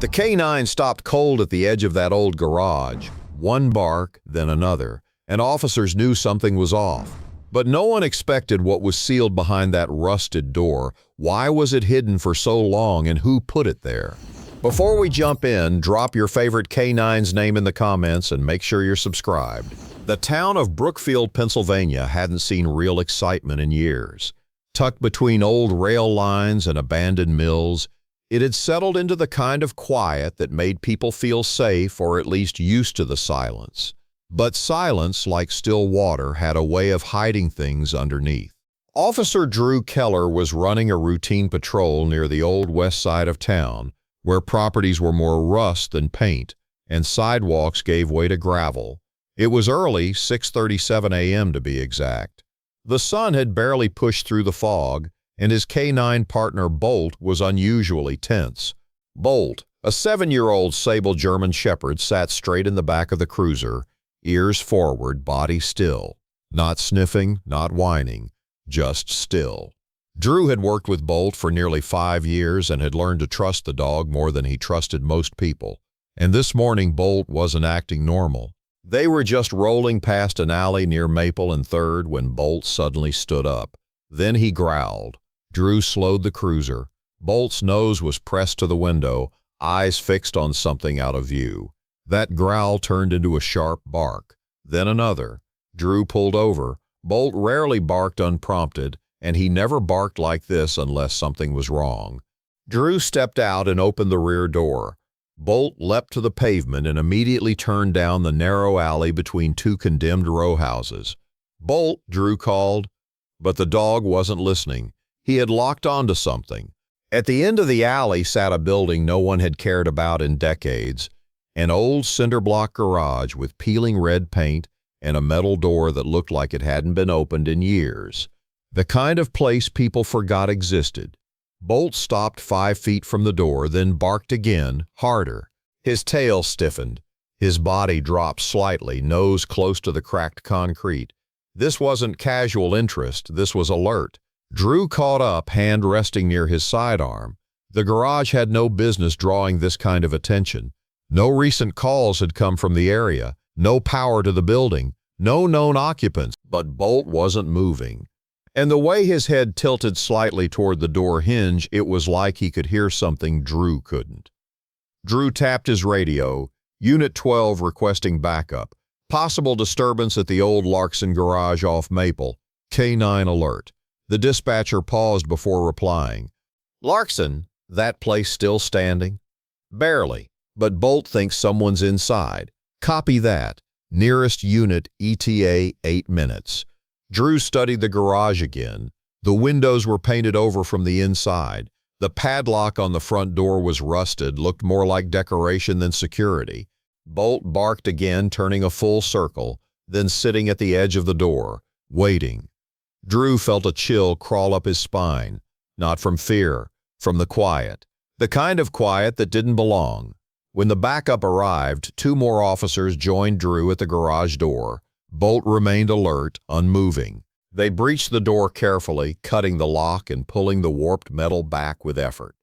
The K9 stopped cold at the edge of that old garage. One bark, then another, and officers knew something was off. But no one expected what was sealed behind that rusted door. Why was it hidden for so long, and who put it there? Before we jump in, drop your favorite K9's name in the comments and make sure you're subscribed. The town of Brookfield, Pennsylvania hadn't seen real excitement in years. Tucked between old rail lines and abandoned mills, it had settled into the kind of quiet that made people feel safe, or at least used to the silence. But silence, like still water, had a way of hiding things underneath. Officer Drew Keller was running a routine patrol near the old west side of town, where properties were more rust than paint, and sidewalks gave way to gravel. It was early, 6:37 a.m. to be exact. The sun had barely pushed through the fog, and his K9 partner Bolt was unusually tense. Bolt, a 7-year-old sable German shepherd, sat straight in the back of the cruiser, ears forward, body still. Not sniffing, not whining, just still. Drew had worked with Bolt for nearly 5 years and had learned to trust the dog more than he trusted most people. And this morning Bolt wasn't acting normal. They were just rolling past an alley near Maple and 3rd when Bolt suddenly stood up. Then he growled. Drew slowed the cruiser. Bolt's nose was pressed to the window, eyes fixed on something out of view. That growl turned into a sharp bark, then another. Drew pulled over. Bolt rarely barked unprompted, and he never barked like this unless something was wrong. Drew stepped out and opened the rear door. Bolt leapt to the pavement and immediately turned down the narrow alley between 2 condemned row houses. "Bolt," Drew called. But the dog wasn't listening. He had locked onto something. At the end of the alley sat a building no one had cared about in decades, an old cinder-block garage with peeling red paint and a metal door that looked like it hadn't been opened in years. The kind of place people forgot existed. Bolt stopped 5 feet from the door, then barked again, harder. His tail stiffened. His body dropped slightly, nose close to the cracked concrete. This wasn't casual interest, this was alert. Drew caught up, hand resting near his sidearm. The garage had no business drawing this kind of attention. No recent calls had come from the area, no power to the building, no known occupants, but Bolt wasn't moving. And the way his head tilted slightly toward the door hinge, it was like he could hear something Drew couldn't. Drew tapped his radio, Unit 12 requesting backup. Possible disturbance at the old Larkson garage off Maple. K9 alert. The dispatcher paused before replying. "Larkson, that place still standing?" "Barely, but Bolt thinks someone's inside." "Copy that. Nearest unit ETA 8 minutes. Drew studied the garage again. The windows were painted over from the inside. The padlock on the front door was rusted, looked more like decoration than security. Bolt barked again, turning a full circle, then sitting at the edge of the door, waiting. Drew felt a chill crawl up his spine, not from fear, from the quiet. The kind of quiet that didn't belong. When the backup arrived, 2 more officers joined Drew at the garage door. Bolt remained alert, unmoving. They breached the door carefully, cutting the lock and pulling the warped metal back with effort.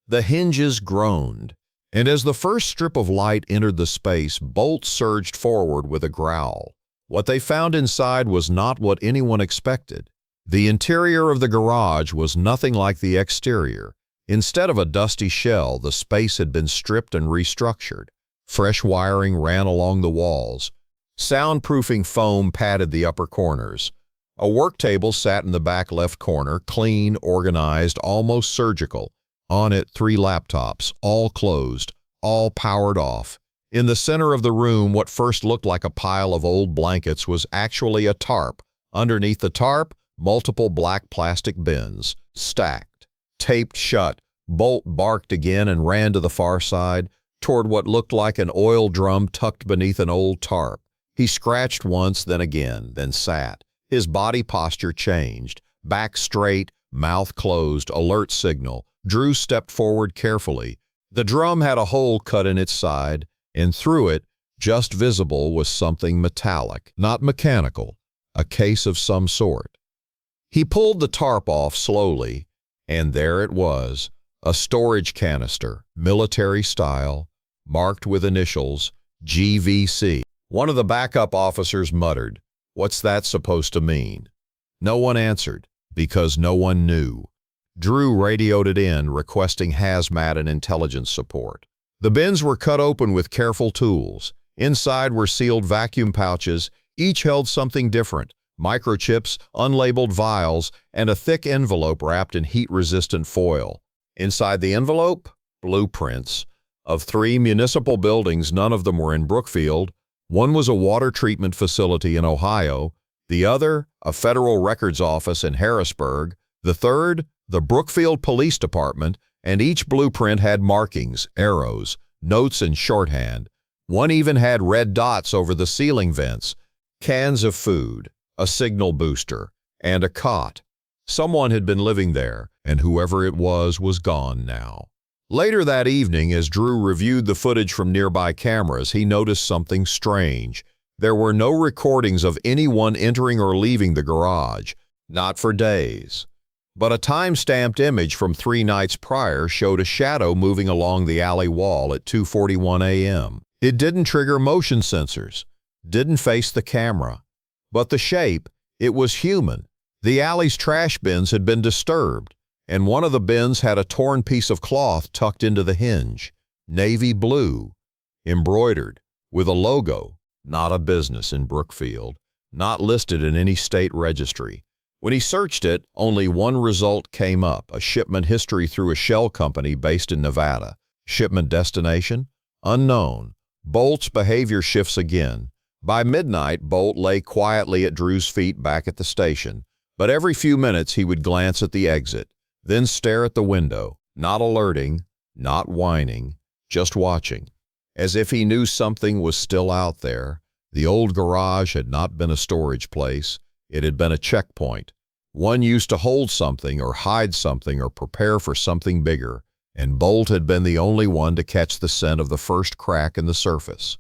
The hinges groaned, and as the first strip of light entered the space, Bolt surged forward with a growl. What they found inside was not what anyone expected. The interior of the garage was nothing like the exterior. Instead of a dusty shell, the space had been stripped and restructured. Fresh wiring ran along the walls. Soundproofing foam padded the upper corners. A work table sat in the back left corner, clean, organized, almost surgical. On it, 3 laptops, all closed, all powered off. In the center of the room, what first looked like a pile of old blankets was actually a tarp. Underneath the tarp, multiple black plastic bins, stacked, taped shut. Bolt barked again and ran to the far side, toward what looked like an oil drum tucked beneath an old tarp. He scratched once, then again, then sat. His body posture changed. Back straight, mouth closed, alert signal. Drew stepped forward carefully. The drum had a hole cut in its side, and through it, just visible, was something metallic, not mechanical, a case of some sort. He pulled the tarp off slowly, and there it was, A storage canister, military style, marked with initials GVC. One of the backup officers muttered, "What's that supposed to mean?" No one answered, because no one knew. Drew radioed it in, requesting hazmat and intelligence support. The bins were cut open with careful tools. Inside were sealed vacuum pouches, each held something different: microchips, unlabeled vials, and a thick envelope wrapped in heat-resistant foil. Inside the envelope, blueprints of 3 municipal buildings. None of them were in Brookfield. One was a water treatment facility in Ohio, the other, a federal records office in Harrisburg, the third, the Brookfield Police Department, and each blueprint had markings, arrows, notes in shorthand. One even had red dots over the ceiling vents, cans of food, a signal booster, and a cot. Someone had been living there, and whoever it was gone now. Later that evening, as Drew reviewed the footage from nearby cameras, he noticed something strange. There were no recordings of anyone entering or leaving the garage, not for days. But a time-stamped image from 3 nights prior showed a shadow moving along the alley wall at 2:41 a.m. It didn't trigger motion sensors, didn't face the camera. But the shape, it was human. The alley's trash bins had been disturbed, and one of the bins had a torn piece of cloth tucked into the hinge, navy blue, embroidered, with a logo, not a business in Brookfield, not listed in any state registry. When he searched it, only one result came up: a shipment history through a shell company based in Nevada. Shipment destination? Unknown. Bolt's behavior shifts again. By midnight, Bolt lay quietly at Drew's feet back at the station, but every few minutes he would glance at the exit, then stare at the window, not alerting, not whining, just watching, as if he knew something was still out there. The old garage had not been a storage place. It had been a checkpoint. One used to hold something or hide something or prepare for something bigger, and Bolt had been the only one to catch the scent of the first crack in the surface.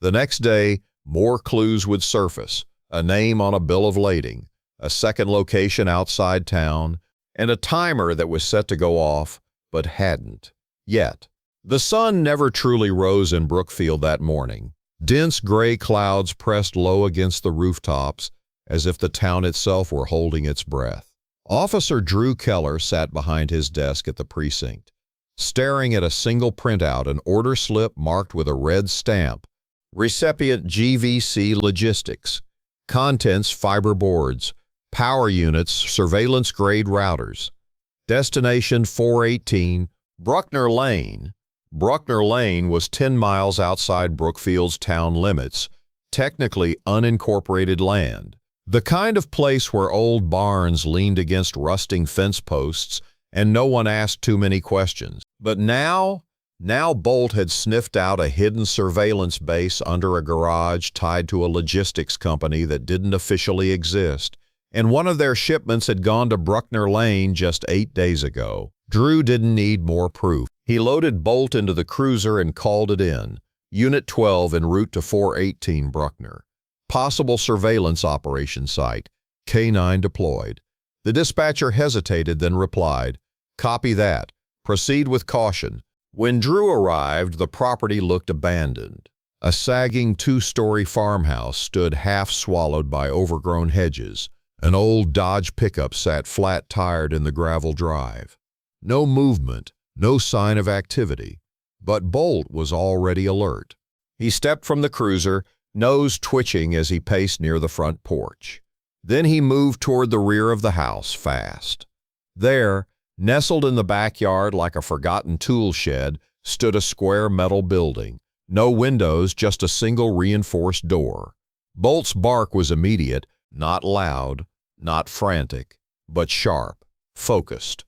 The next day, more clues would surface: a name on a bill of lading, a second location outside town, and a timer that was set to go off, but hadn't yet. The sun never truly rose in Brookfield that morning. Dense gray clouds pressed low against the rooftops, as if the town itself were holding its breath. Officer Drew Keller sat behind his desk at the precinct, staring at a single printout, an order slip marked with a red stamp: Recipient GVC Logistics. Contents: fiber boards, power units, surveillance-grade routers. Destination: 418 Bruckner Lane. Bruckner Lane was 10 miles outside Brookfield's town limits, technically unincorporated land. The kind of place where old barns leaned against rusting fence posts and no one asked too many questions. But now Bolt had sniffed out a hidden surveillance base under a garage tied to a logistics company that didn't officially exist, and one of their shipments had gone to Bruckner Lane just 8 days ago. Drew didn't need more proof. He loaded Bolt into the cruiser and called it in. Unit 12 en route to 418 Bruckner. Possible surveillance operation site. K-9 deployed. The dispatcher hesitated, then replied, "Copy that. Proceed with caution." When Drew arrived, the property looked abandoned. A sagging 2-story farmhouse stood half swallowed by overgrown hedges. An old Dodge pickup sat flat-tired in the gravel drive. No movement, no sign of activity. But Bolt was already alert. He stepped from the cruiser, nose twitching as he paced near the front porch. Then he moved toward the rear of the house fast. There, nestled in the backyard like a forgotten tool shed, stood a square metal building. No windows, just a single reinforced door. Bolt's bark was immediate, not loud, not frantic, but sharp, focused.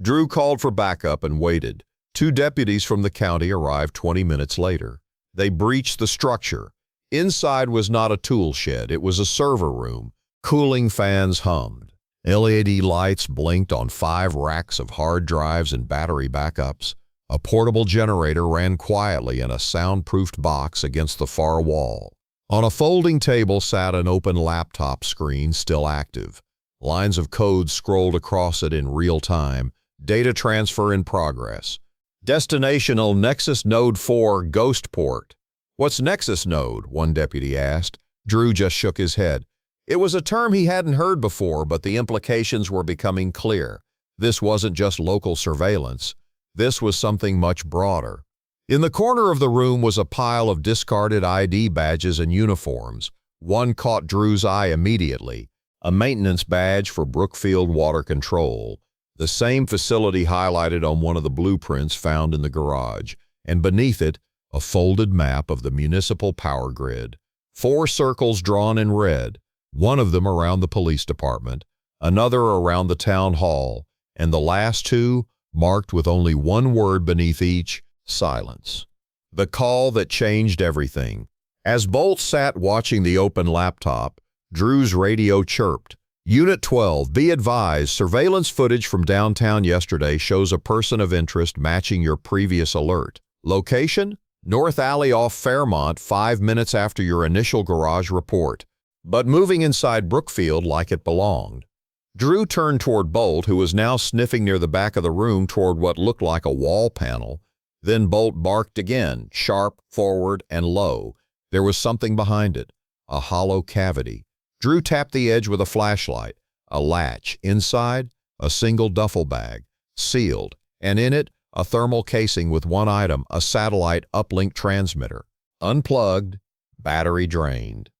Drew called for backup and waited. 2 deputies from the county arrived 20 minutes later. They breached the structure. Inside was not a tool shed, it was a server room. Cooling fans hummed. LED lights blinked on 5 racks of hard drives and battery backups. A portable generator ran quietly in a soundproofed box against the far wall. On a folding table sat an open laptop screen, still active. Lines of code scrolled across it in real time, Data transfer in progress. Destinational Nexus Node 4 Ghost Port. What's Nexus Node? One deputy asked. Drew just shook his head. It was a term he hadn't heard before, but the implications were becoming clear. This wasn't just local surveillance. This was something much broader. In the corner of the room was a pile of discarded ID badges and uniforms. One caught Drew's eye immediately, a maintenance badge for Brookfield Water Control, the same facility highlighted on one of the blueprints found in the garage, and beneath it, a folded map of the municipal power grid. 4 circles drawn in red, one of them around the police department, another around the town hall, and the last 2 marked with only one word beneath each: silence. The call that changed everything. As Bolt sat watching the open laptop, Drew's radio chirped. Unit 12, be advised, surveillance footage from downtown yesterday shows a person of interest matching your previous alert. Location? North Alley off Fairmont 5 minutes after your initial garage report, but moving inside Brookfield like it belonged. Drew turned toward Bolt, who was now sniffing near the back of the room toward what looked like a wall panel. Then Bolt barked again, sharp, forward, and low. There was something behind it, a hollow cavity. Drew tapped the edge with a flashlight. A latch. Inside, a single duffel bag, sealed, and in it, a thermal casing with one item, a satellite uplink transmitter. Unplugged, battery drained.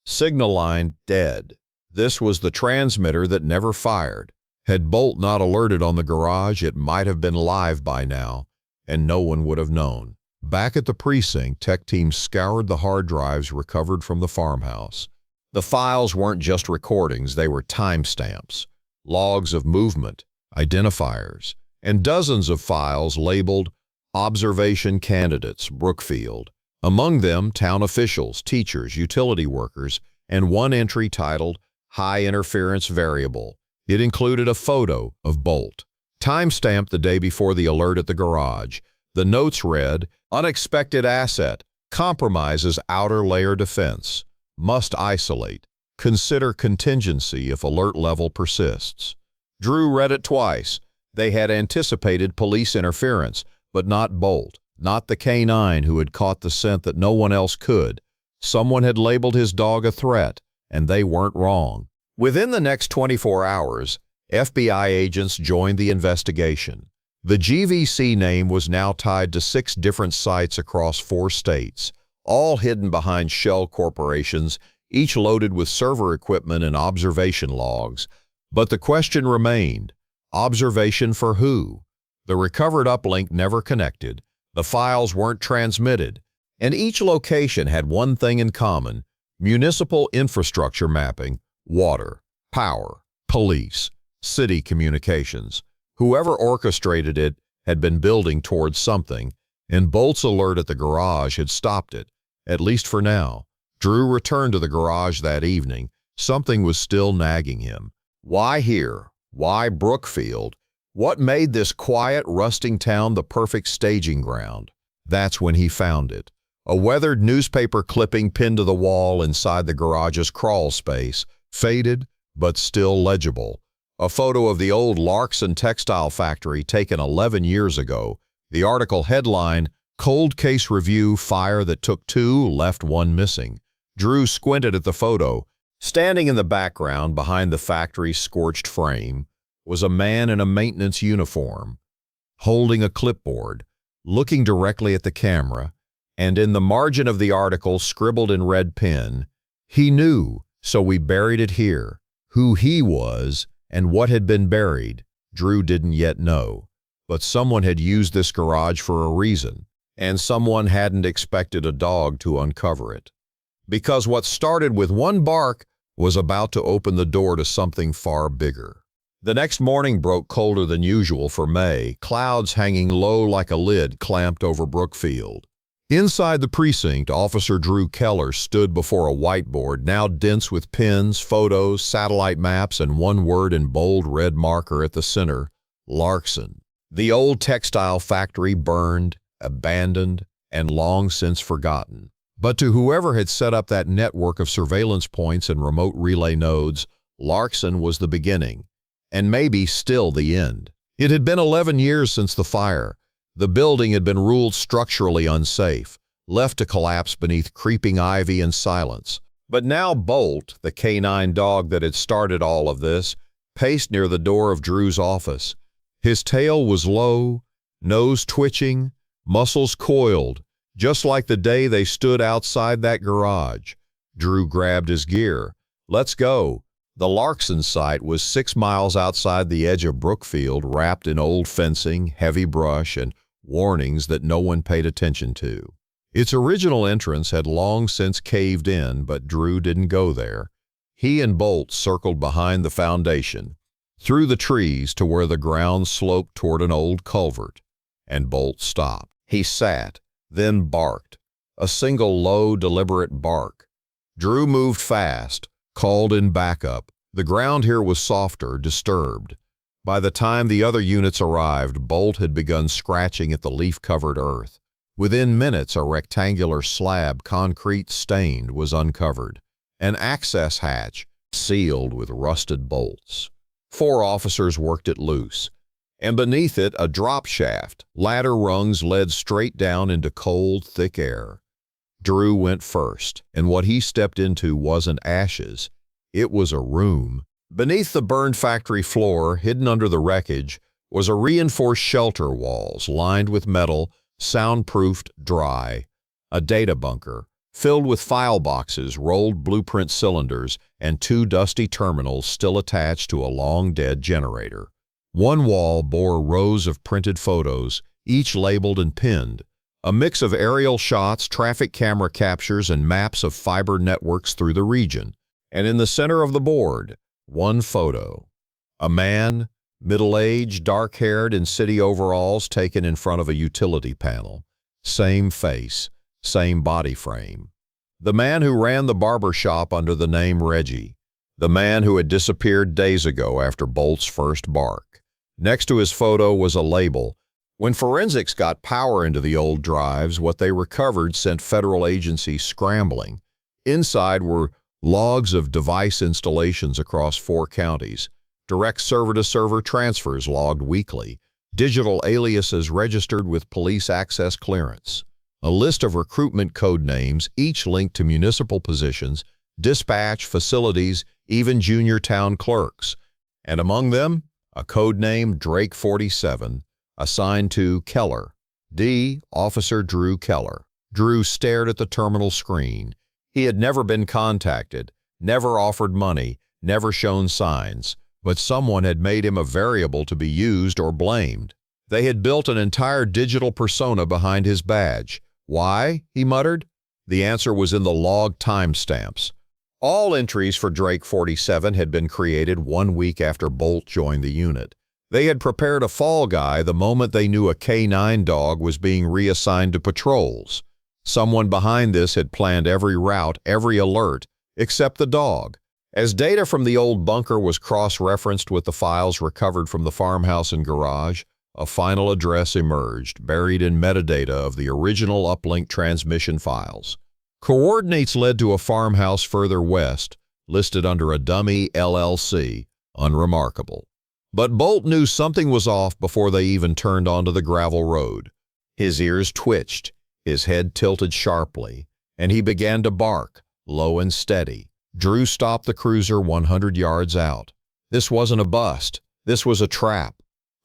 Signal line dead. This was the transmitter that never fired. Had Bolt not alerted on the garage, it might have been live by now, and no one would have known. Back at the precinct, tech teams scoured the hard drives recovered from the farmhouse. The files weren't just recordings, they were timestamps, logs of movement, identifiers, and dozens of files labeled Observation Candidates, Brookfield. Among them, town officials, teachers, utility workers, and one entry titled High Interference Variable. It included a photo of Bolt, timestamped the day before the alert at the garage. The notes read, Unexpected asset, compromises outer layer defense, must isolate, consider contingency if alert level persists. Drew read it twice. They had anticipated police interference, but not Bolt, not the K-9 who had caught the scent that no one else could. Someone had labeled his dog a threat, and they weren't wrong. Within the next 24 hours, FBI agents joined the investigation. The GVC name was now tied to 6 different sites across 4 states, all hidden behind shell corporations, each loaded with server equipment and observation logs. But the question remained, observation for who? The recovered uplink never connected, the files weren't transmitted, and each location had one thing in common: municipal infrastructure mapping, water, power, police, city communications. Whoever orchestrated it had been building towards something, and Bolt's alert at the garage had stopped it, at least for now. Drew returned to the garage that evening. Something was still nagging him. Why here? Why Brookfield? What made this quiet, rusting town the perfect staging ground? That's when he found it. A weathered newspaper clipping pinned to the wall inside the garage's crawl space, faded but still legible. A photo of the old Larkson textile factory taken 11 years ago. The article headline, Cold Case Review, Fire That Took 2, Left 1 Missing. Drew squinted at the photo. Standing in the background behind the factory's scorched frame was a man in a maintenance uniform, holding a clipboard, looking directly at the camera, and in the margin of the article, scribbled in red pen, "He knew, so we buried it here." Who he was and what had been buried, Drew didn't yet know. But someone had used this garage for a reason, and someone hadn't expected a dog to uncover it. Because what started with one bark was about to open the door to something far bigger. The next morning broke colder than usual for May, clouds hanging low like a lid clamped over Brookfield. Inside the precinct, Officer Drew Keller stood before a whiteboard now dense with pins, photos, satellite maps, and one word in bold red marker at the center: Larkson. The old textile factory burned, abandoned, and long since forgotten. But to whoever had set up that network of surveillance points and remote relay nodes, Larkson was the beginning, and maybe still the end. It had been 11 years since the fire. The building had been ruled structurally unsafe, left to collapse beneath creeping ivy and silence. But now Bolt, the canine dog that had started all of this, paced near the door of Drew's office. His tail was low, nose twitching, muscles coiled, just like the day they stood outside that garage. Drew grabbed his gear. "Let's go." The Larkson site was 6 miles outside the edge of Brookfield, wrapped in old fencing, heavy brush, and warnings that no one paid attention to. Its original entrance had long since caved in, but Drew didn't go there. He and Bolt circled behind the foundation, through the trees to where the ground sloped toward an old culvert, and Bolt stopped. He sat, then barked, a single low, deliberate bark. Drew moved fast, called in backup. The ground here was softer, disturbed. By the time the other units arrived, Bolt had begun scratching at the leaf-covered earth. Within minutes, a rectangular slab, concrete stained, was uncovered. An access hatch, sealed with rusted bolts. 4 officers worked it loose, and beneath it a drop shaft. Ladder rungs led straight down into cold, thick air. Drew went first, and what he stepped into wasn't ashes. It was a room. Beneath the burned factory floor, hidden under the wreckage, was a reinforced shelter walls lined with metal, soundproofed, dry. A data bunker, filled with file boxes, rolled blueprint cylinders, and 2 dusty terminals still attached to a long-dead generator. One wall bore rows of printed photos, each labeled and pinned. A mix of aerial shots, traffic camera captures, and maps of fiber networks through the region. And in the center of the board, one photo. A man, middle-aged, dark-haired, in city overalls, taken in front of a utility panel. Same face, same body frame. The man who ran the barber shop under the name Reggie. The man who had disappeared days ago after Bolt's first bark. Next to his photo was a label. When forensics got power into the old drives, what they recovered sent federal agencies scrambling. Inside were logs of device installations across 4 counties, direct server-to-server transfers logged weekly, digital aliases registered with police access clearance, a list of recruitment code names, each linked to municipal positions, dispatch, facilities, even junior town clerks, and among them, a code name Drake 47, assigned to Keller. D. Officer Drew Keller. Drew stared at the terminal screen. He had never been contacted, never offered money, never shown signs, but someone had made him a variable to be used or blamed. They had built an entire digital persona behind his badge. Why? He muttered. The answer was in the log timestamps. All entries for Drake 47 had been created 1 week after Bolt joined the unit. They had prepared a fall guy the moment they knew a K9 dog was being reassigned to patrols. Someone behind this had planned every route, every alert, except the dog. As data from the old bunker was cross-referenced with the files recovered from the farmhouse and garage, a final address emerged, buried in metadata of the original uplink transmission files. Coordinates led to a farmhouse further west, listed under a dummy LLC, unremarkable. But Bolt knew something was off before they even turned onto the gravel road. His ears twitched, his head tilted sharply, and he began to bark, low and steady. Drew stopped the cruiser 100 yards out. This wasn't a bust. This was a trap.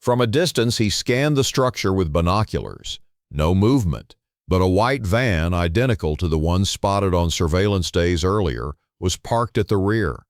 From a distance, he scanned the structure with binoculars. No movement, but a white van, identical to the one spotted on surveillance days earlier, was parked at the rear.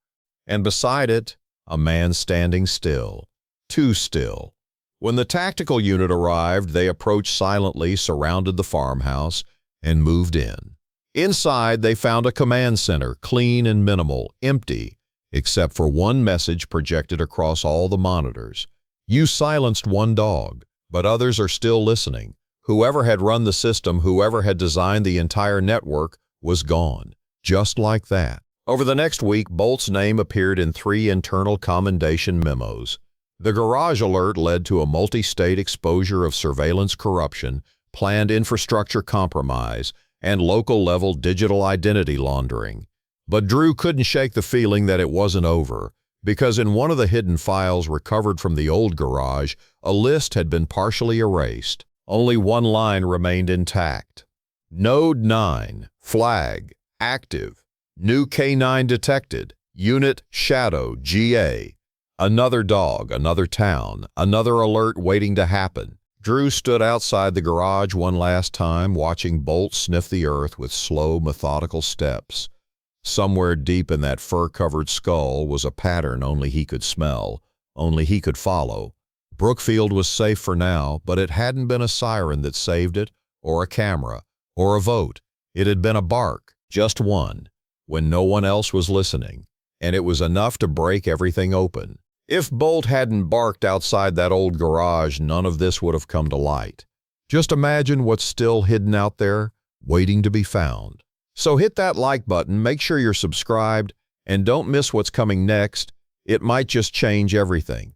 And beside it, a man standing still. Too still. When the tactical unit arrived, they approached silently, surrounded the farmhouse, and moved in. Inside, they found a command center, clean and minimal, empty, except for one message projected across all the monitors. You silenced one dog, but others are still listening. Whoever had run the system, whoever had designed the entire network, was gone. Just like that. Over the next week, Bolt's name appeared in 3 internal commendation memos. The garage alert led to a multi-state exposure of surveillance corruption, planned infrastructure compromise, and local-level digital identity laundering. But Drew couldn't shake the feeling that it wasn't over. because in one of the hidden files recovered from the old garage, a list had been partially erased. Only one line remained intact. Node 9, flag, active, new K9 detected, unit Shadow GA. Another dog, another town, another alert waiting to happen. Drew stood outside the garage one last time, watching Bolt sniff the earth with slow, methodical steps. Somewhere deep in that fur-covered skull was a pattern only he could smell, only he could follow. Brookfield was safe for now, but it hadn't been a siren that saved it, or a camera, or a vote. It had been a bark, just one, when no one else was listening, and it was enough to break everything open. If Bolt hadn't barked outside that old garage, none of this would have come to light. Just imagine what's still hidden out there, waiting to be found. So hit that like button, make sure you're subscribed, and don't miss what's coming next. It might just change everything.